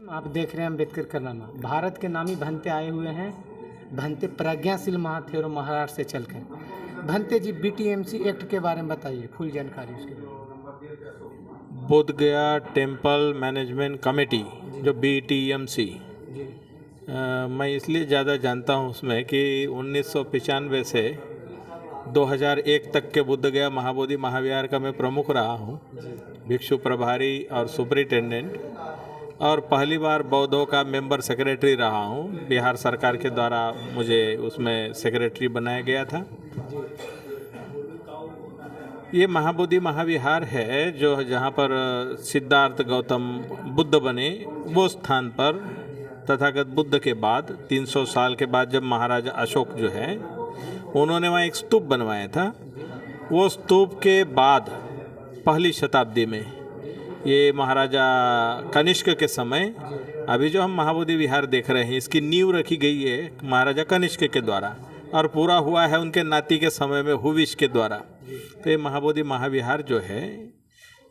आप देख रहे हैं अम्बेडकर का नामा। भारत के नामी भंते आए हुए हैं। भंते प्रज्ञाशील महाथे और महाराष्ट्र से चलकर। भंते जी, बीटीएमसी एक्ट के बारे में बताइए, फुल जानकारी उसके बारे बोध गया टेम्पल मैनेजमेंट कमेटी जो BTMC, मैं इसलिए ज़्यादा जानता हूँ उसमें कि 1995 से 2001 तक के बोध गया महाबोधि महाविहार का मैं प्रमुख रहा हूँ, भिक्षु प्रभारी और सुपरिटेंडेंट, और पहली बार बौद्धों का मेंबर सेक्रेटरी रहा हूँ। बिहार सरकार के द्वारा मुझे उसमें सेक्रेटरी बनाया गया था। ये महाबोधि महाविहार है जो जहाँ पर सिद्धार्थ गौतम बुद्ध बने, वो स्थान पर तथागत बुद्ध के बाद 300 साल के बाद जब महाराजा अशोक जो है उन्होंने वहाँ एक स्तूप बनवाया था। वो स्तूप के बाद पहली शताब्दी में ये महाराजा कनिष्क के समय, अभी जो हम महाबोधि विहार देख रहे हैं, इसकी नींव रखी गई है महाराजा कनिष्क के द्वारा और पूरा हुआ है उनके नाती के समय में हुविश के द्वारा। तो ये महाबोधि महाविहार जो है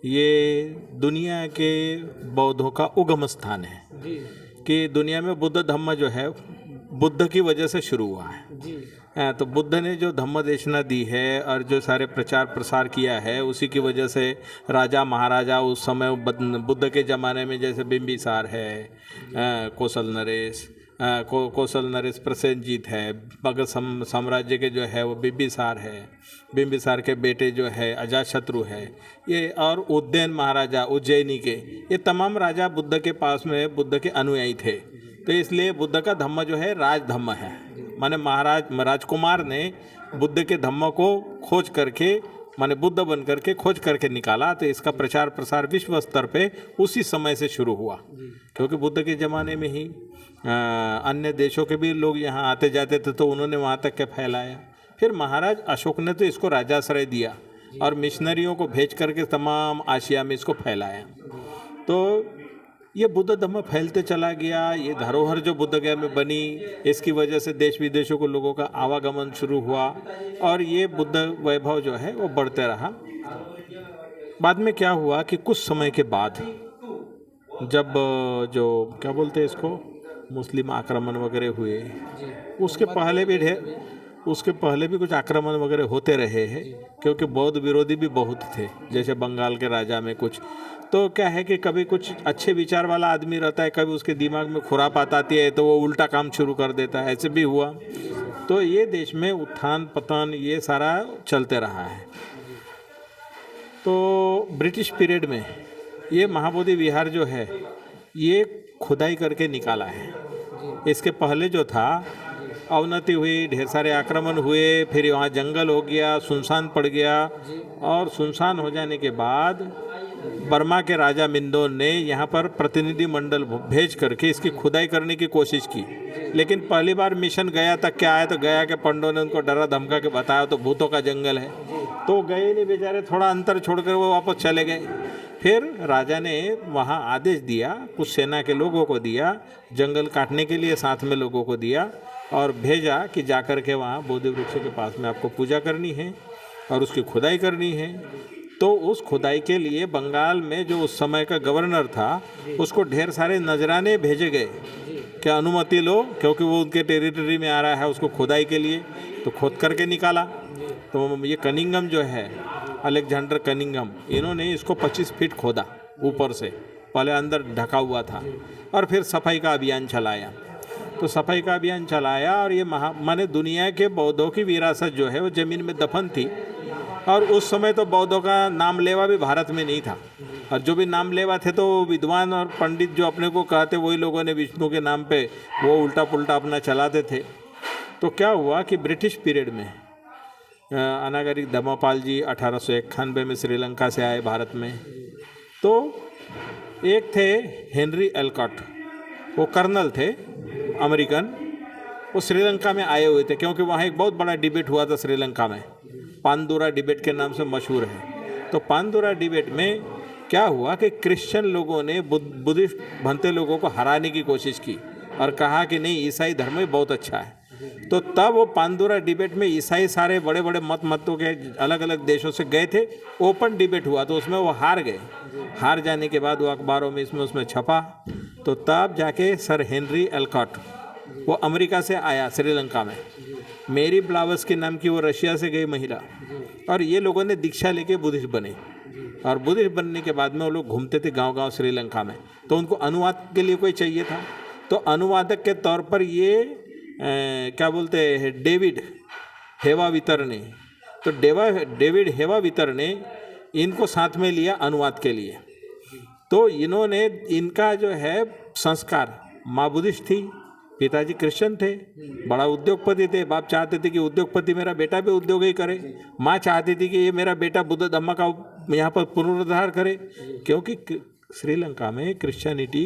ये दुनिया के बौद्धों का उगम स्थान है कि दुनिया में बुद्ध धम्म जो है बुद्ध की वजह से शुरू हुआ है। तो बुद्ध ने जो धम्म देशना दी है और जो सारे प्रचार प्रसार किया है, उसी की वजह से राजा महाराजा उस समय बुद्ध के ज़माने में जैसे बिंबिसार है, कौशल नरेश प्रसेनजीत है, मगध साम्राज्य के जो है वो बिंबिसार है, बिंबिसार के बेटे जो है अजातशत्रु है, ये और उज्जैन महाराजा उज्जैनी के, ये तमाम राजा बुद्ध के पास में बुद्ध के अनुयायी थे। तो इसलिए बुद्ध का धम्म जो है राज धम्म है, माने राजकुमार ने बुद्ध के धम्म को खोज करके, माने बुद्ध बन करके खोज करके निकाला। तो इसका प्रचार प्रसार विश्व स्तर पे उसी समय से शुरू हुआ, क्योंकि बुद्ध के ज़माने में ही अन्य देशों के भी लोग यहाँ आते जाते थे, तो उन्होंने वहाँ तक के फैलाया। फिर महाराज अशोक ने तो इसको राजाश्रय दिया और मिशनरियों को भेज करके तमाम आशिया में इसको फैलाया। तो ये बुद्ध धम्म फैलते चला गया। ये धरोहर जो बुद्ध गया में बनी, इसकी वजह से देश विदेशों को लोगों का आवागमन शुरू हुआ और ये बुद्ध वैभव जो है वो बढ़ते रहा। बाद में क्या हुआ कि कुछ समय के बाद जब जो क्या बोलते हैं इसको, मुस्लिम आक्रमण वगैरह हुए, उसके पहले भी कुछ आक्रमण वगैरह होते रहे हैं, क्योंकि बौद्ध विरोधी भी बहुत थे, जैसे बंगाल के राजा में कुछ। तो क्या है कि कभी कुछ अच्छे विचार वाला आदमी रहता है, कभी उसके दिमाग में खुरापात आती है तो वो उल्टा काम शुरू कर देता है, ऐसे भी हुआ। तो ये देश में उत्थान पतन ये सारा चलते रहा है। तो ब्रिटिश पीरियड में ये महाबोधि विहार जो है ये खुदाई करके निकाला है। इसके पहले जो था अवनति हुई, ढेर सारे आक्रमण हुए, फिर वहाँ जंगल हो गया, सुनसान पड़ गया, और सुनसान हो जाने के बाद बर्मा के राजा मिंदोन ने यहाँ पर प्रतिनिधि मंडल भेज करके इसकी खुदाई करने की कोशिश की। लेकिन पहली बार मिशन गया तक क्या आया, तो गया के पंडों ने उनको डरा धमका के बताया तो भूतों का जंगल है, तो गए नहीं बेचारे, थोड़ा अंतर छोड़कर वो वापस चले गए। फिर राजा ने वहाँ आदेश दिया, कुछ सेना के लोगों को दिया, जंगल काटने के लिए साथ में लोगों को दिया और भेजा कि जाकर के वहाँ बोधि वृक्ष के पास में आपको पूजा करनी है और उसकी खुदाई करनी है। तो उस खुदाई के लिए बंगाल में जो उस समय का गवर्नर था उसको ढेर सारे नजराने भेजे गए कि अनुमति लो, क्योंकि वो उनके टेरिटरी में आ रहा है उसको खुदाई के लिए। तो खोद करके निकाला। तो ये कनिंगम जो है, अलेक्जेंडर कनिंगम, इन्होंने इसको 25 फीट खोदा ऊपर से, पहले अंदर ढका हुआ था, और फिर सफाई का अभियान चलाया। तो सफाई का अभियान चलाया और ये माने दुनिया के बौद्धों की विरासत जो है वो ज़मीन में दफन थी। और उस समय तो बौद्धों का नाम लेवा भी भारत में नहीं था, और जो भी नाम लेवा थे तो विद्वान और पंडित जो अपने को कहते वही लोगों ने विष्णु के नाम पे वो उल्टा पुल्टा अपना चलाते थे। तो क्या हुआ कि ब्रिटिश पीरियड में अनागरिक धर्मपाल जी 1891 में श्रीलंका से आए भारत में। तो एक थे हेनरी एल्कॉट, वो कर्नल थे अमेरिकन, वो श्रीलंका में आए हुए थे, क्योंकि वहाँ एक बहुत बड़ा डिबेट हुआ था श्रीलंका में, पानदुरा डिबेट के नाम से मशहूर है। तो पानदुरा डिबेट में क्या हुआ कि क्रिश्चियन लोगों ने बुद्धिस्ट भंते लोगों को हराने की कोशिश की और कहा कि नहीं, ईसाई धर्म ही बहुत अच्छा है। तो तब वो पांदुरा डिबेट में ईसाई सारे बड़े बड़े मतों के अलग अलग देशों से गए थे, ओपन डिबेट हुआ तो उसमें वो हार गए। हार जाने के बाद वो अखबारों में उसमें छपा, तो तब जाके सर हेनरी एल्कॉट वो अमेरिका से आया श्रीलंका में। मेरी ब्लावस्की नाम की वो रशिया से गई महिला, और ये लोगों ने दीक्षा लेके बुद्धिस्ट बने, और बुद्धिस्ट बनने के बाद में वो लोग घूमते थे गांव-गांव श्रीलंका में। तो उनको अनुवाद के लिए कोई चाहिए था, तो अनुवादक के तौर पर ये क्या बोलते हैं डेविड हेवावितर ने, तो डेविड हेवावितर ने इनको साथ में लिया अनुवाद के लिए। तो इन्होंने इनका जो है संस्कार, माँ बुद्धिस्ट थी, पिताजी क्रिश्चियन थे, बड़ा उद्योगपति थे। बाप चाहते थे कि उद्योगपति मेरा बेटा भी उद्योग ही करे, माँ चाहती थी कि ये मेरा बेटा बुद्ध धम्म का यहाँ पर पुनरुद्धार करे, क्योंकि श्रीलंका में क्रिश्चियनिटी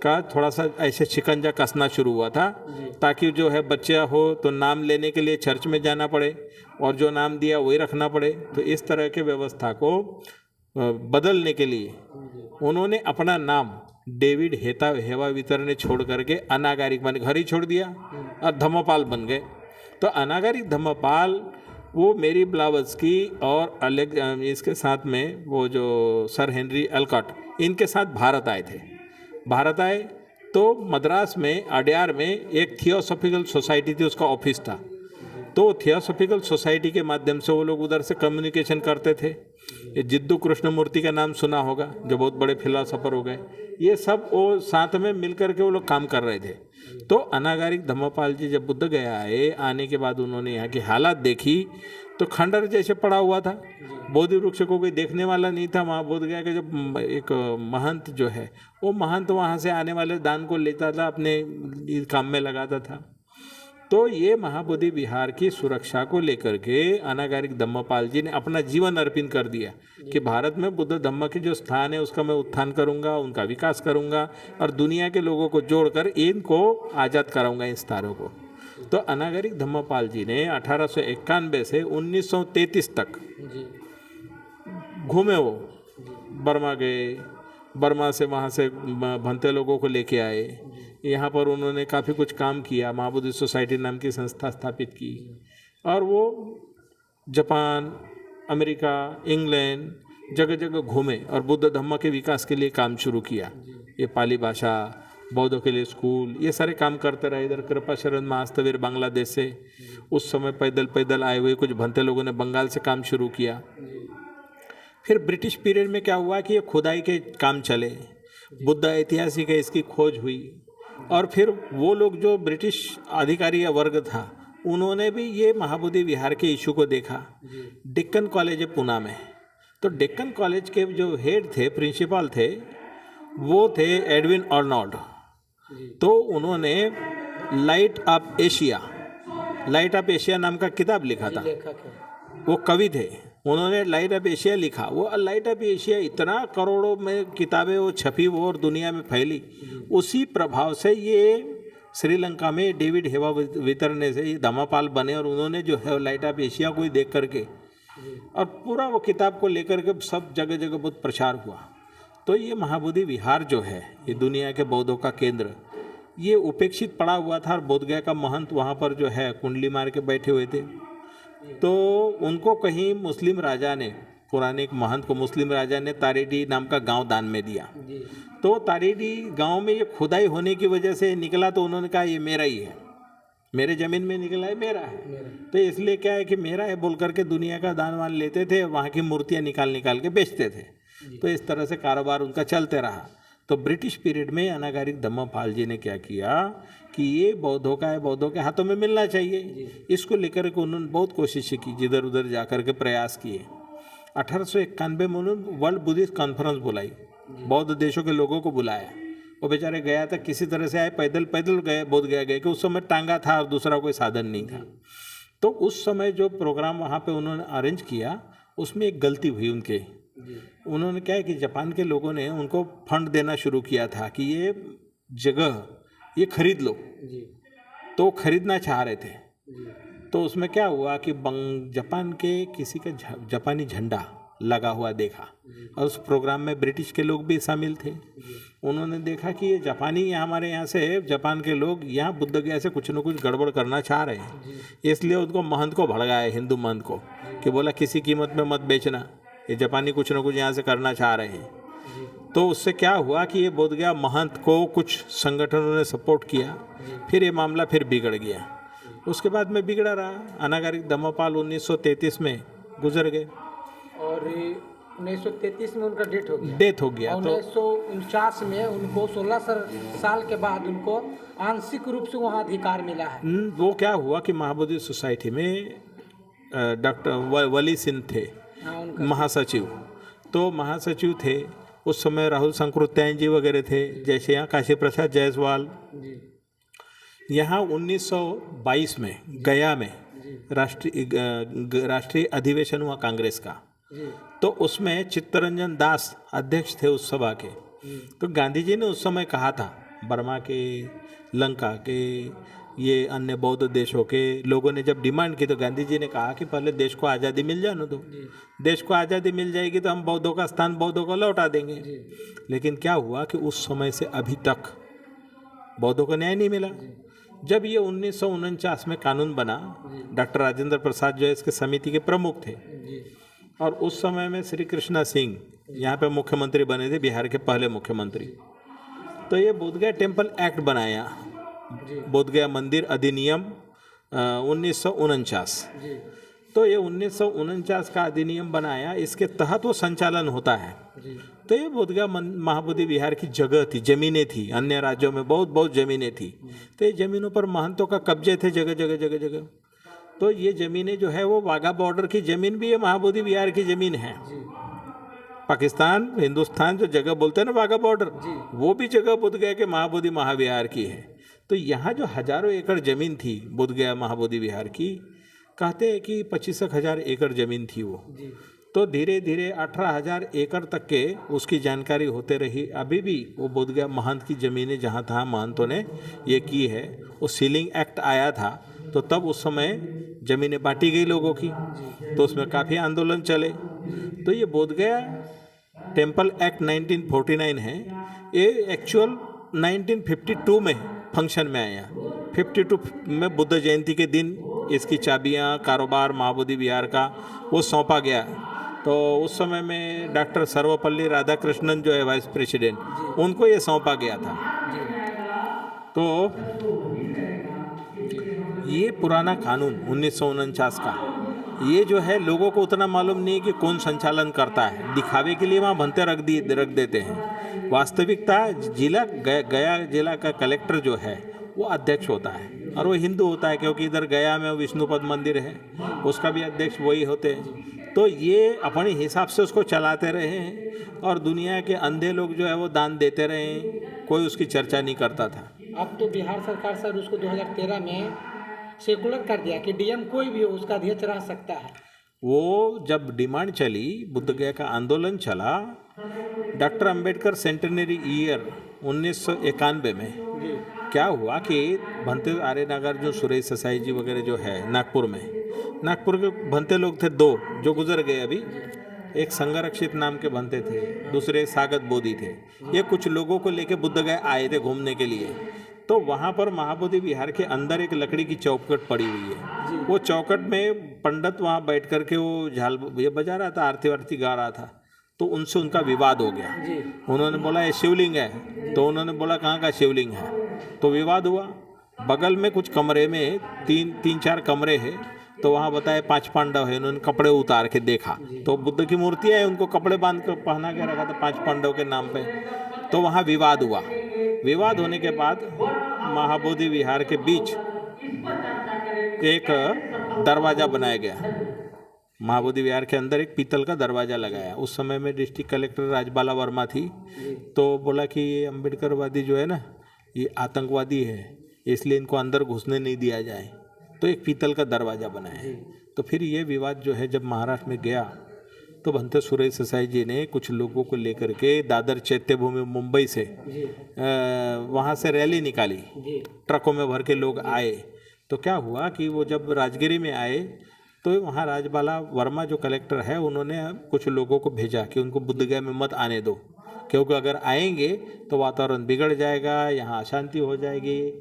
का थोड़ा सा ऐसे शिकंजा कसना शुरू हुआ था, ताकि जो है बच्चा हो तो नाम लेने के लिए चर्च में जाना पड़े, और जो नाम दिया वही रखना पड़े। तो इस तरह के व्यवस्था को बदलने के लिए उन्होंने अपना नाम डेविड हेवावितर ने छोड़ करके अनागारिक बन, घर ही छोड़ दिया और धम्मपाल बन गए। तो अनागारिक धम्मपाल वो मेरी ब्लावस्की और इसके साथ में वो जो सर हेनरी एल्कॉट, इनके साथ भारत आए थे। भारत आए तो मद्रास में अड्यार में एक थियोसॉफिकल सोसाइटी थी, उसका ऑफिस था। तो थियोसॉफिकल सोसाइटी के माध्यम से वो लोग उधर से कम्युनिकेशन करते थे। ये जिद्दू कृष्णमूर्ति का नाम सुना होगा, जो बहुत बड़े फिलोसोफर हो गए। ये सब वो साथ में मिल करके वो लोग काम कर रहे थे। तो अनागारिक धम्मपाल जी जब बुद्ध गया आए, आने के बाद उन्होंने यहाँ की हालात देखी तो खंडर जैसे पड़ा हुआ था, बोधि वृक्ष को कोई देखने वाला नहीं था। वहाँ बोध गया कि जब एक महंत जो है वो महंत वहाँ से आने वाले दान को लेता था, अपने काम में लगाता था। तो ये महाबोधि विहार की सुरक्षा को लेकर के अनागारिक धम्मपाल जी ने अपना जीवन अर्पित कर दिया कि भारत में बुद्ध धम्म के जो स्थान है उसका मैं उत्थान करूंगा, उनका विकास करूंगा, और दुनिया के लोगों को जोड़कर इनको आज़ाद कराऊंगा, इन स्थानों को। तो अनागारिक धम्मपाल जी ने 1891 से 1933 तक घूमे। वो बर्मा गए, बर्मा से वहाँ से भंते लोगों को लेके आए। यहाँ पर उन्होंने काफ़ी कुछ काम किया, महाबोधि सोसाइटी नाम की संस्था स्थापित की, और वो जापान, अमेरिका, इंग्लैंड जगह जगह घूमे और बुद्ध धम्म के विकास के लिए काम शुरू किया। ये पाली भाषा, बौद्धों के लिए स्कूल, ये सारे काम करते रहे। इधर कृपा शरण महास्तवीर बांग्लादेश से उस समय पैदल पैदल आए हुए कुछ भंते लोगों ने बंगाल से काम शुरू किया। फिर ब्रिटिश पीरियड में क्या हुआ कि ये खुदाई के काम चले, बुद्ध ऐतिहासिक है इसकी खोज हुई, और फिर वो लोग जो ब्रिटिश अधिकारी या वर्ग था उन्होंने भी ये महाबोधि विहार के इशू को देखा। डेक्कन कॉलेज है पुणे में, तो डेक्कन कॉलेज के जो हेड थे, प्रिंसिपल थे, वो थे एडविन अर्नोल्ड। तो उन्होंने लाइट ऑफ एशिया नाम का किताब लिखा था। वो कवि थे, उन्होंने लाइट ऑफ एशिया लिखा। वो लाइट ऑफ एशिया इतना करोड़ों में किताबें वो छपी, वो और दुनिया में फैली। उसी प्रभाव से ये श्रीलंका में डेविड हेवावितर ने से ये धम्मपाल बने, और उन्होंने जो है लाइट ऑफ एशिया को ही देख करके और पूरा वो किताब को लेकर के सब जगह जगह बहुत प्रचार हुआ। तो ये महाबोधि विहार जो है ये दुनिया के बौद्धों का केंद्र, ये उपेक्षित पड़ा हुआ था। और बोधगया का महंत वहाँ पर जो है कुंडली मार के बैठे हुए थे। तो उनको कहीं मुस्लिम राजा ने, पुराने एक महंत को मुस्लिम राजा ने तारेडी नाम का गांव दान में दिया। तो तारेडी गांव में ये खुदाई होने की वजह से निकला, तो उन्होंने कहा ये मेरा ही है, मेरे ज़मीन में निकला है, मेरा है। तो इसलिए क्या है कि मेरा है बोल करके दुनिया का दान वान लेते थे, वहाँ की मूर्तियाँ निकाल के बेचते थे। तो इस तरह से कारोबार उनका चलते रहा। तो ब्रिटिश पीरियड में अनागारिक धम्मपाल जी ने क्या किया कि ये बौद्धों का है, बौद्धों के हाथों में मिलना चाहिए। इसको लेकर के उन्होंने बहुत कोशिश की, जिधर उधर जा कर के प्रयास किए। 1891 में उन्होंने वर्ल्ड बुद्धिस्ट कॉन्फ्रेंस बुलाई, बौद्ध देशों के लोगों को बुलाया। वो बेचारे गया था, किसी तरह से आए, पैदल पैदल गए, बोध गया गए कि उस समय टांगा था और दूसरा कोई साधन नहीं था। तो उस समय जो प्रोग्राम वहाँ पे उन्होंने अरेंज किया, उसमें एक गलती हुई उनके। उन्होंने क्या है कि जापान के लोगों ने उनको फंड देना शुरू किया था कि ये जगह ये खरीद लो। तो खरीदना चाह रहे थे। तो उसमें क्या हुआ कि जापान के किसी का जापानी झंडा लगा हुआ देखा और उस प्रोग्राम में ब्रिटिश के लोग भी शामिल थे। उन्होंने देखा कि ये जापानी हमारे यहाँ से जापान के लोग यहाँ बुद्ध गया से कुछ न कुछ गड़बड़ करना चाह रहे हैं, इसलिए उनको महंत को भड़काया, हिंदू महंत को, कि बोला किसी कीमत में मत बेचना, ये जापानी कुछ न कुछ यहाँ से करना चाह रहे हैं। तो उससे क्या हुआ कि ये बोध गया महंत को कुछ संगठनों ने सपोर्ट किया, फिर ये मामला फिर बिगड़ गया। उसके बाद में बिगड़ा रहा। अनागारिक धम्मपाल 1933 में गुजर गए और 1933 में उनका डेथ हो गया। तो 1949 में उनको 16 साल के बाद उनको आंशिक रूप से वहाँ अधिकार मिला है। वो क्या हुआ कि महाबोधि सोसाइटी में डॉक्टर वली सिंह थे महासचिव। तो महासचिव थे उस समय राहुल संकृत्यायन जी वगैरह थे, जैसे यहाँ काशी प्रसाद जायसवाल। यहाँ 1922 में गया में राष्ट्रीय अधिवेशन हुआ कांग्रेस का। तो उसमें चित्तरंजन दास अध्यक्ष थे उस सभा के। तो गांधी जी ने उस समय कहा था बर्मा के, लंका के, ये अन्य बौद्ध देशों के लोगों ने जब डिमांड की तो गांधी जी ने कहा कि पहले देश को आज़ादी मिल जाए ना, तो देश को आज़ादी मिल जाएगी तो हम बौद्धों का स्थान बौद्धों को लौटा देंगे। लेकिन क्या हुआ कि उस समय से अभी तक बौद्धों को न्याय नहीं मिला। जब ये 1949 में कानून बना, डॉक्टर राजेंद्र प्रसाद जो है इसके समिति के प्रमुख थे, और उस समय में श्री कृष्णा सिंह यहाँ पे मुख्यमंत्री बने थे, बिहार के पहले मुख्यमंत्री। तो ये बोधगया टेम्पल एक्ट बनाया, बोधगया मंदिर अधिनियम 1949। तो ये 1949 का अधिनियम बनाया, इसके तहत वो संचालन होता है। तो ये बोधगया महाबोधि विहार की जगह थी, ज़मीनें थी, अन्य राज्यों में बहुत ज़मीनें थी। तो ये ज़मीनों पर महंतों का कब्जे थे जगह। तो ये ज़मीनें जो है वो वाघा बॉर्डर की ज़मीन भी ये महाबोधि विहार की ज़मीन है। पाकिस्तान हिंदुस्तान जो जगह बोलते हैं ना वाघा बॉर्डर, वो भी जगह बोधगया के महाबोधि महाविहार की है। तो यहाँ जो हजारों एकड़ ज़मीन थी बोधगया महाबोधि विहार की, कहते हैं कि 25,000 एकड़ ज़मीन थी वो। तो धीरे धीरे 18,000 एकड़ तक के उसकी जानकारी होते रही। अभी भी वो बोधगया महंत की ज़मीनें जहाँ तहाँ महंतों ने ये की है। वो सीलिंग एक्ट आया था तो तब उस समय ज़मीनें बांटी गई लोगों की, तो उसमें काफ़ी आंदोलन चले। तो ये बोधगया टेम्पल एक्ट 1949 है, ये एक्चुअल 1952 में फंक्शन में आया। 52 में बुद्ध जयंती के दिन इसकी चाबियाँ, कारोबार महाबोधि विहार का वो सौंपा गया। तो उस समय में डॉक्टर सर्वपल्ली राधाकृष्णन जो है वाइस प्रेसिडेंट, उनको ये सौंपा गया था। तो ये पुराना कानून 1949 का, ये जो है लोगों को उतना मालूम नहीं कि कौन संचालन करता है, दिखावे के लिए वहाँ भंते रख देते हैं। वास्तविकता गया जिला का कलेक्टर जो है वो अध्यक्ष होता है, और वो हिंदू होता है क्योंकि इधर गया में विष्णुपद मंदिर है, उसका भी अध्यक्ष वही होते हैं। तो ये अपने हिसाब से उसको चलाते रहे हैं, और दुनिया के अंधे लोग जो है वो दान देते रहे हैं, कोई उसकी चर्चा नहीं करता था। अब तो बिहार सरकार सर उसको 2013 में सेकुलर कर दिया कि डीएम कोई भी हो उसका अध्यक्ष रह सकता है। वो जब डिमांड चली, बुद्धगया का आंदोलन चला, डॉक्टर अंबेडकर सेंटेनरी ईयर 1991 में क्या हुआ कि भंते आर्यनगर जो सुरेश ससाई जी वगैरह जो है नागपुर के भंते लोग थे, 2 जो गुजर गए अभी। एक संगरक्षित नाम के भंते थे, दूसरे सागत बोधी थे। ये कुछ लोगों को लेके बुद्धगया आए थे घूमने के लिए। तो वहाँ पर महाबोधि विहार के अंदर एक लकड़ी की चौखट पड़ी हुई है। वो चौखट में पंडित वहाँ बैठ कर के वो झाल ये बजा रहा था, आरती वारती गा रहा था। तो उनसे उनका विवाद हो गया। उन्होंने बोला ये शिवलिंग है, तो उन्होंने बोला कहाँ का शिवलिंग है, तो विवाद हुआ। बगल में कुछ कमरे में 3-4 कमरे हैं, तो वहाँ बताए 5 पांडव है। उन्होंने कपड़े उतार के देखा तो बुद्ध की मूर्ति है, उनको कपड़े बांध कर पहना के रखा था 5 पांडव के नाम पे। तो वहाँ विवाद हुआ। विवाद होने के बाद महाबोधि विहार के बीच एक दरवाज़ा बनाया गया। महाबोधि विहार के अंदर एक पीतल का दरवाज़ा लगाया। उस समय में डिस्ट्रिक्ट कलेक्टर राजबाला वर्मा थी, तो बोला कि ये अम्बेडकरवादी जो है ना, ये आतंकवादी है, इसलिए इनको अंदर घुसने नहीं दिया जाए। तो एक पीतल का दरवाज़ा बनाया। तो फिर ये विवाद जो है जब महाराष्ट्र में गया, तो भंते सुरेश ससाई जी ने कुछ लोगों को लेकर के दादर चैत्यभूमि मुंबई से वहाँ से रैली निकाली, ट्रकों में भर के लोग आए। तो क्या हुआ कि वो जब राजगिरी में आए तो वहाँ राजबाला वर्मा जो कलेक्टर है उन्होंने कुछ लोगों को भेजा कि उनको बुद्धगया में मत आने दो, क्योंकि अगर आएंगे तो वातावरण बिगड़ जाएगा, यहाँ अशांति हो जाएगी।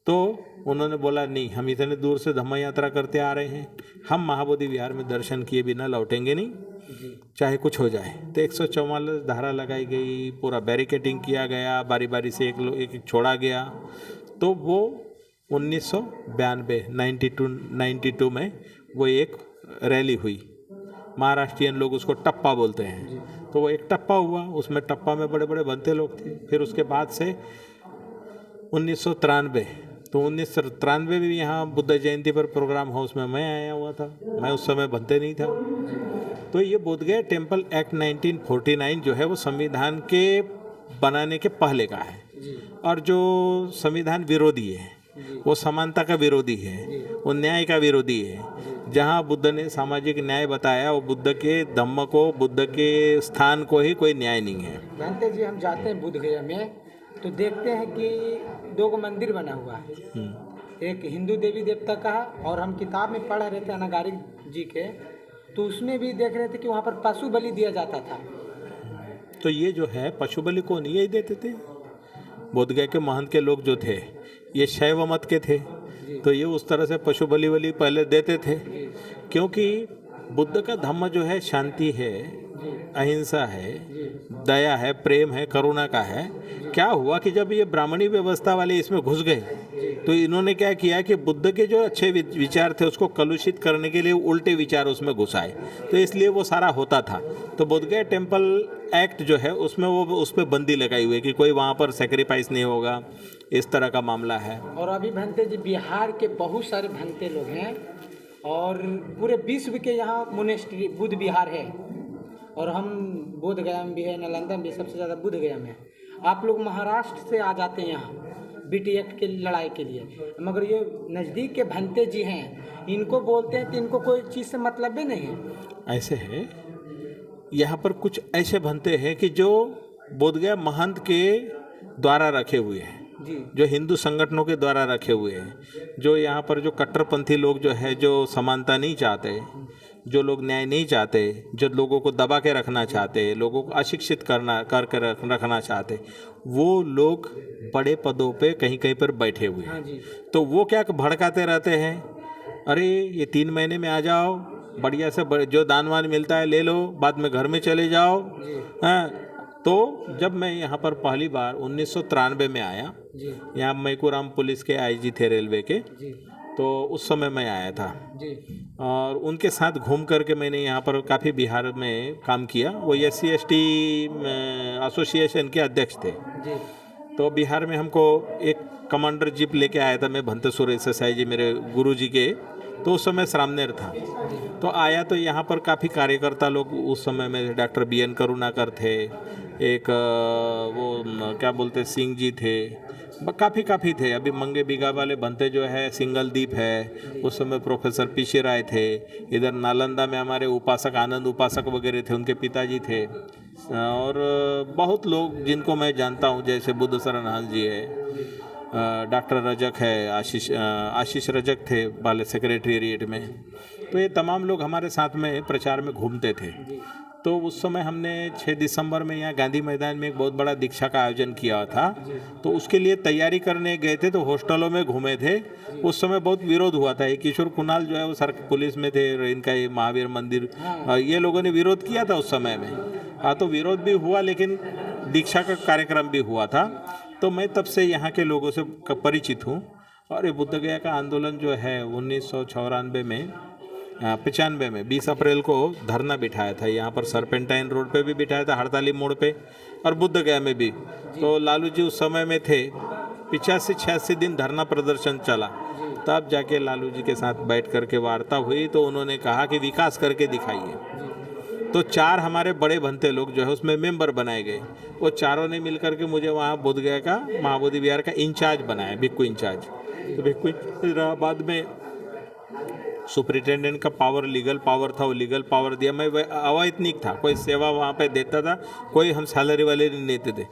तो उन्होंने बोला नहीं, हम इतने दूर से धम्म यात्रा करते आ रहे हैं, हम महाबोधि विहार में दर्शन किए बिना लौटेंगे नहीं, चाहे कुछ हो जाए। तो 144 धारा लगाई गई, पूरा बैरिकेटिंग किया गया, बारी बारी से एक छोड़ा गया। तो वो 1992 में वो एक रैली हुई, महाराष्ट्रियन लोग उसको टप्पा बोलते हैं। तो वो एक टप्पा हुआ, उसमें टप्पा में बड़े बड़े भंते लोग थे। फिर उसके बाद से 1993, तो 1993 में भी यहाँ बुद्ध जयंती पर प्रोग्राम हो, उसमें मैं आया हुआ था, मैं उस समय भंते नहीं था। तो ये बोधगया टेम्पल एक्ट 1949 जो है वो संविधान के बनाने के पहले का है, और जो संविधान विरोधी है वो समानता का विरोधी है, वो न्याय का विरोधी है। जहाँ बुद्ध ने सामाजिक न्याय बताया, वो बुद्ध के धम्म को, बुद्ध के स्थान को ही कोई न्याय नहीं है। भंते जी, हम जाते हैं बुद्धगया में तो देखते हैं कि 2 मंदिर बना हुआ है, एक हिंदू देवी देवता का है, और हम किताब में पढ़ रहे थे अनागारिक जी के, तो उसमें भी देख रहे थे कि वहाँ पर पशु बलि दिया जाता था। तो ये जो है पशु बलि कौन यही देते थे? बोधगया के महंत के लोग जो थे ये शैव मत के थे, तो ये उस तरह से पशु बलि पहले देते थे, क्योंकि बुद्ध का धम्म जो है शांति है, अहिंसा है, दया है, प्रेम है, करुणा का है। क्या हुआ कि जब ये ब्राह्मणी व्यवस्था वाले इसमें घुस गए तो इन्होंने क्या किया कि बुद्ध के जो अच्छे विचार थे उसको कलुषित करने के लिए उल्टे विचार उसमें घुसाए, तो इसलिए वो सारा होता था। तो बोधगया टेम्पल एक्ट जो है उसमें वो उस पर बंदी लगाई हुई है कि कोई वहाँ पर सेक्रीफाइस नहीं होगा, इस तरह का मामला है। और अभी भंते जी, बिहार के बहुत सारे भंते लोग हैं और पूरे विश्व के यहाँ मोनेस्ट्री बुद्ध विहार है, और हम बोधगया में भी है, नालंदा में भी, सबसे ज़्यादा बोधगया में है। आप लोग महाराष्ट्र से आ जाते हैं यहाँ बीटी एक्ट की लड़ाई के लिए, मगर ये नज़दीक के भंते जी हैं, इनको बोलते हैं कि इनको कोई चीज़ से मतलब ही नहीं है। ऐसे है, यहाँ पर कुछ ऐसे भंते हैं कि जो बोधगया महंत के द्वारा रखे हुए हैं, जो हिंदू संगठनों के द्वारा रखे हुए हैं, जो यहाँ पर जो कट्टरपंथी लोग जो है, जो समानता नहीं चाहते, जो लोग न्याय नहीं चाहते, जो लोगों को दबा के रखना चाहते, लोगों को अशिक्षित करके रखना चाहते, वो लोग बड़े पदों पे कहीं कहीं पर बैठे हुए हैं। तो वो क्या भड़काते रहते हैं, अरे ये 3 महीने में आ जाओ, बढ़िया से जो दान वान मिलता है ले लो, बाद में घर में चले जाओ। हाँ, तो जब मैं यहाँ पर पहली बार 1993 में आया, यहाँ मैकूराम पुलिस के आईजी थे रेलवे के, तो उस समय मैं आया था और उनके साथ घूम करके मैंने यहाँ पर काफ़ी बिहार में काम किया। वो SC/ST एसोसिएशन के अध्यक्ष थे। तो बिहार में हमको एक कमांडर जीप लेके आया था मैं, भंते सुरेश SSI जी मेरे गुरुजी के, तो उस समय श्रामनेर था। तो आया तो यहाँ पर काफ़ी कार्यकर्ता लोग उस समय में, डॉक्टर BN करुणाकर थे, एक वो क्या बोलते सिंह जी थे, काफ़ी थे। अभी मंगे बिगा वाले भंते जो है सिंगल दीप है, उस समय प्रोफेसर PC राय थे। इधर नालंदा में हमारे उपासक आनंद उपासक वगैरह थे, उनके पिताजी थे, और बहुत लोग जिनको मैं जानता हूँ, जैसे बुद्ध शरण हाल जी है, डॉक्टर रजक है, आशीष रजक थे वाले सेक्रेटेरिएट में। तो ये तमाम लोग हमारे साथ में प्रचार में घूमते थे। तो उस समय हमने 6 दिसंबर में यहाँ गांधी मैदान में एक बहुत बड़ा दीक्षा का आयोजन किया था, तो उसके लिए तैयारी करने गए थे, तो हॉस्टलों में घूमे थे। उस समय बहुत विरोध हुआ था। एक किशोर कुणाल जो है वो पुलिस में थे, इनका ये महावीर मंदिर, ये लोगों ने विरोध किया था उस समय में। हाँ, तो विरोध भी हुआ, लेकिन दीक्षा का कार्यक्रम भी हुआ था। तो मैं तब से यहाँ के लोगों से परिचित हूँ। और ये बोधगया का आंदोलन जो है 1994 में 95 में 20 अप्रैल को धरना बिठाया था, यहाँ पर सरपेंटाइन रोड पे भी बिठाया था, हड़ताली मोड़ पे, और बोधगया में भी। तो लालू जी उस समय में थे, 85-86 दिन धरना प्रदर्शन चला। तब जाके लालू जी के साथ बैठ करके वार्ता हुई, तो उन्होंने कहा कि विकास करके दिखाइए। तो 4 हमारे बड़े भंते लोग जो है उसमें मेंबर बनाए गए। वो चारों ने मिलकर के मुझे वहाँ बोधगया का महाबोधि विहार का इंचार्ज बनाया, भिक्खु इंचार्ज। तो भिक्खु बाद में सुपरिटेंडेंट का पावर, लीगल पावर था, वो लीगल पावर दिया। मैं अवैतनिक था, कोई सेवा वहाँ पे देता था, कोई हम सैलरी वाले नहीं लेते थे।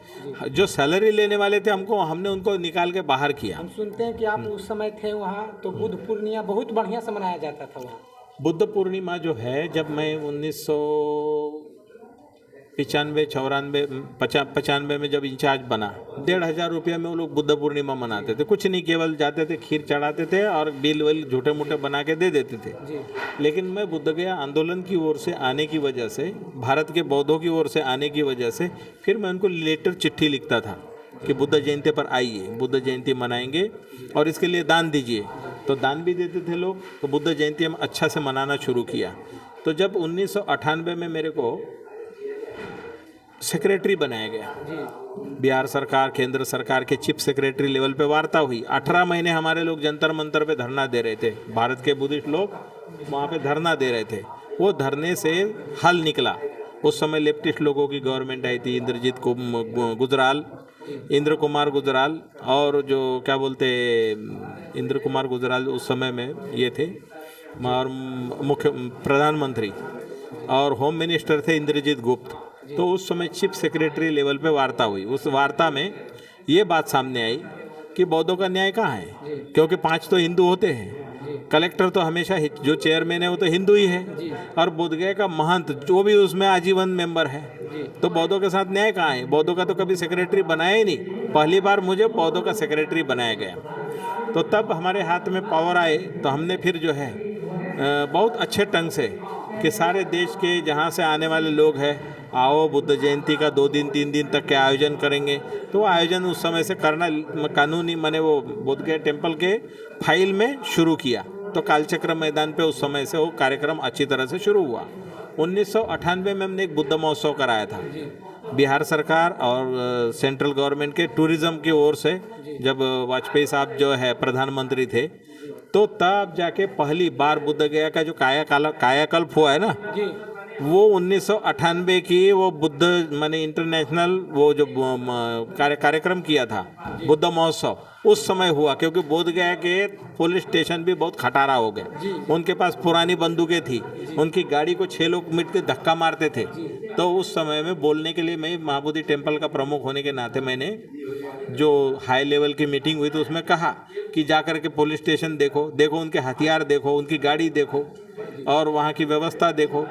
जो सैलरी लेने वाले थे हमने उनको निकाल के बाहर किया। हम सुनते हैं कि आप उस समय थे वहाँ, तो बुद्ध पूर्णिमा बहुत बढ़िया से मनाया जाता था वहाँ। बुद्ध पूर्णिमा जो है, जब मैं 1995 में जब इंचार्ज बना, 1,500 रुपये में वो लोग बुद्ध पूर्णिमा मनाते थे। कुछ नहीं, केवल जाते थे, खीर चढ़ाते थे और बिल विल झूठे मूठे बना के दे देते थे। लेकिन मैं बुद्ध गया आंदोलन की ओर से आने की वजह से, भारत के बौद्धों की ओर से आने की वजह से, फिर मैं उनको लेटर चिट्ठी लिखता था कि बुद्ध जयंती पर आइए, बुद्ध जयंती मनाएंगे और इसके लिए दान दीजिए। तो दान भी देते थे लोग, तो बुद्ध जयंती हम अच्छा से मनाना शुरू किया। तो जब 1998 में मेरे को सेक्रेटरी बनाया गया, बिहार सरकार, केंद्र सरकार के चीफ सेक्रेटरी लेवल पे वार्ता हुई। 18 महीने हमारे लोग जंतर मंतर पे धरना दे रहे थे, भारत के बुद्धिस्ट लोग वहाँ पे धरना दे रहे थे। वो धरने से हल निकला। उस समय लेफ्टिस्ट लोगों की गवर्नमेंट आई थी, इंद्र कुमार गुजराल और जो क्या बोलते, इंद्र कुमार गुजराल उस समय में ये थे, और मुख्य प्रधानमंत्री और होम मिनिस्टर थे इंद्रजीत गुप्त। तो उस समय चीफ सेक्रेटरी लेवल पे वार्ता हुई। उस वार्ता में ये बात सामने आई कि बौद्धों का न्याय कहाँ है, क्योंकि 5 तो हिंदू होते हैं, कलेक्टर तो हमेशा जो चेयरमैन है वो तो हिंदू ही है, और बोधगया का महंत जो भी उसमें आजीवन मेंबर है, तो बौद्धों के साथ न्याय कहाँ है। बौद्धों का तो कभी सेक्रेटरी बनाया ही नहीं, पहली बार मुझे बौद्धों का सेक्रेटरी बनाया गया। तो तब हमारे हाथ में पावर आए, तो हमने फिर जो है बहुत अच्छे ढंग से कि सारे देश के जहाँ से आने वाले लोग हैं, आओ बुद्ध जयंती का 2 दिन 3 दिन तक के आयोजन करेंगे। तो आयोजन उस समय से करना कानूनी, मैंने वो बोधगया टेम्पल के फाइल में शुरू किया। तो कालचक्र मैदान पे उस समय से वो कार्यक्रम अच्छी तरह से शुरू हुआ। 1998 में हमने एक बुद्ध महोत्सव कराया था, बिहार सरकार और सेंट्रल गवर्नमेंट के टूरिज़्म की ओर से, जब वाजपेयी साहब जो है प्रधानमंत्री थे, तो तब जाके पहली बार बुद्ध गया का जो कायाकल्प हुआ है ना, वो 1998 की वो बुद्ध माने इंटरनेशनल वो जो कार्यक्रम किया था बुद्ध महोत्सव, उस समय हुआ। क्योंकि बोधगया के पुलिस स्टेशन भी बहुत खटारा हो गए, उनके पास पुरानी बंदूकें थी, उनकी गाड़ी को 6 लोग मिट के धक्का मारते थे। तो उस समय में बोलने के लिए, मैं महाबोधि टेम्पल का प्रमुख होने के नाते, मैंने जो हाई लेवल की मीटिंग हुई तो उसमें कहा कि जा कर के पुलिस स्टेशन देखो, उनके हथियार देखो, उनकी गाड़ी देखो और वहाँ की व्यवस्था देखो।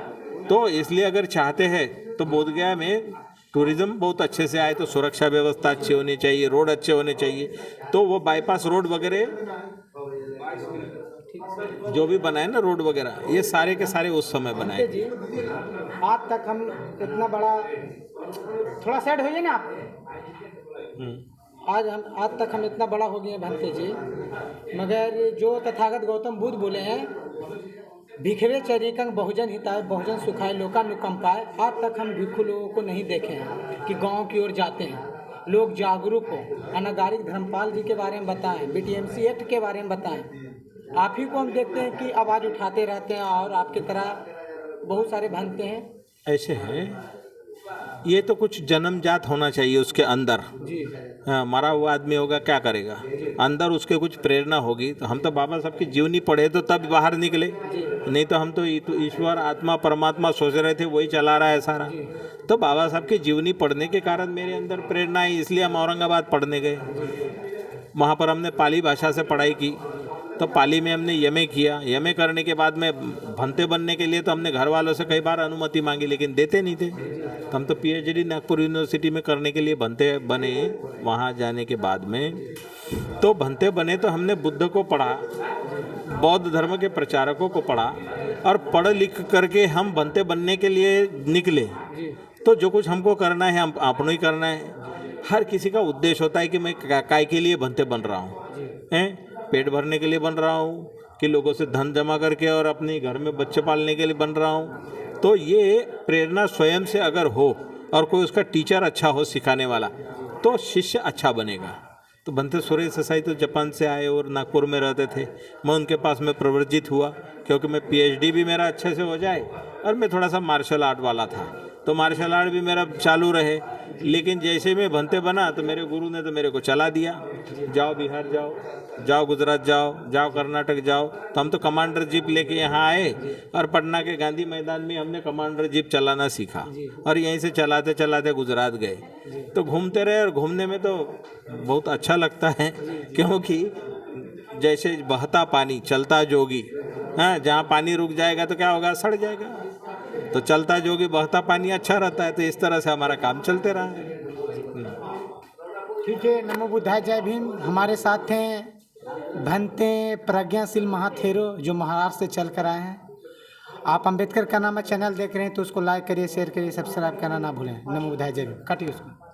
तो इसलिए अगर चाहते हैं तो बोधगया में टूरिज़्म बहुत अच्छे से आए, तो सुरक्षा व्यवस्था अच्छी होनी चाहिए, रोड अच्छे होने चाहिए। तो वो बाईपास रोड वगैरह जो भी बनाए ना, रोड वगैरह, ये सारे के सारे उस समय बनाए। आज तक हम इतना बड़ा, थोड़ा साइड होइए ना आप, आज तक हम इतना बड़ा हो गए हैं भंते जी, मगर जो तथागत गौतम बुद्ध बोले हैं, भिखवे चरिकंग बहुजन हिताय बहुजन सुखाय लोकानुकंपाय, आज तक हम भिक्षु लोगों को नहीं देखे हैं कि गांव की ओर जाते हैं, लोग जागरूक हो। अनागारिक धर्मपाल जी के बारे में बताएं, बीटीएमसी एक्ट के बारे में बताएं। आप ही को हम देखते हैं कि आवाज़ उठाते रहते हैं, और आपकी तरह बहुत सारे भंते हैं। ऐसे हैं, ये तो कुछ जन्मजात होना चाहिए उसके अंदर। हाँ, मरा हुआ आदमी होगा, क्या करेगा, अंदर उसके कुछ प्रेरणा होगी। तो हम तो बाबा साहब की जीवनी पढ़े तो तब बाहर निकले, नहीं तो हम तो ईश्वर आत्मा परमात्मा सोच रहे थे, वही चला रहा है सारा। तो बाबा साहब की जीवनी पढ़ने के कारण मेरे अंदर प्रेरणा आई, इसलिए हम औरंगाबाद पढ़ने गए। वहाँ पर हमने पाली भाषा से पढ़ाई की, तो पाली में हमने एमए किया। एमए करने के बाद में भंते बनने के लिए तो हमने घर वालों से कई बार अनुमति मांगी, लेकिन देते नहीं थे। तो हम तो पीएचडी नागपुर यूनिवर्सिटी में करने के लिए भंते बने। वहाँ जाने के बाद में तो भंते बने, तो हमने बुद्ध को पढ़ा, बौद्ध धर्म के प्रचारकों को पढ़ा, और पढ़ लिख करके हम भंते बनने के लिए निकले। तो जो कुछ हमको करना है, हम अपनों ही करना है। हर किसी का उद्देश्य होता है कि मैं काय के लिए भंते बन रहा हूँ, हैं पेट भरने के लिए बन रहा हूँ, कि लोगों से धन जमा करके और अपने घर में बच्चे पालने के लिए बन रहा हूँ। तो ये प्रेरणा स्वयं से अगर हो, और कोई उसका टीचर अच्छा हो सिखाने वाला, तो शिष्य अच्छा बनेगा। तो भंते सुरेश ससाई तो जापान से आए और नागपुर में रहते थे। मैं उनके पास में प्रवर्जित हुआ, क्योंकि मैं पीएचडी भी मेरा अच्छे से हो जाए, और मैं थोड़ा सा मार्शल आर्ट वाला था, तो मार्शल आर्ट भी मेरा चालू रहे। लेकिन जैसे मैं भंते बना, तो मेरे गुरु ने तो मेरे को चला दिया, जाओ बिहार जाओ, जाओ गुजरात जाओ, जाओ कर्नाटक जाओ। तो हम तो कमांडर जीप लेके यहाँ आए, और पटना के गांधी मैदान में हमने कमांडर जीप चलाना सीखा, और यहीं से चलाते चलाते गुजरात गए। तो घूमते रहे, और घूमने में तो बहुत अच्छा लगता है, क्योंकि जैसे बहता पानी चलता जोगी, हाँ, जहाँ पानी रुक जाएगा तो क्या होगा, सड़ जाएगा। तो चलता जोगी बहता पानी अच्छा रहता है, तो इस तरह से हमारा काम चलते रहा है। ठीक है, नमो बुद्धाय, जय भीम। हमारे साथ हैं भंते प्रज्ञाशील महाथेरो जो महाराष्ट्र से चल कर आए हैं। आप अंबेडकर का नामा चैनल देख रहे हैं तो उसको लाइक करिए, शेयर करिए, सब्सक्राइब करना ना भूलें। नमो बुद्धाय, जय भीम। काटिए उसको।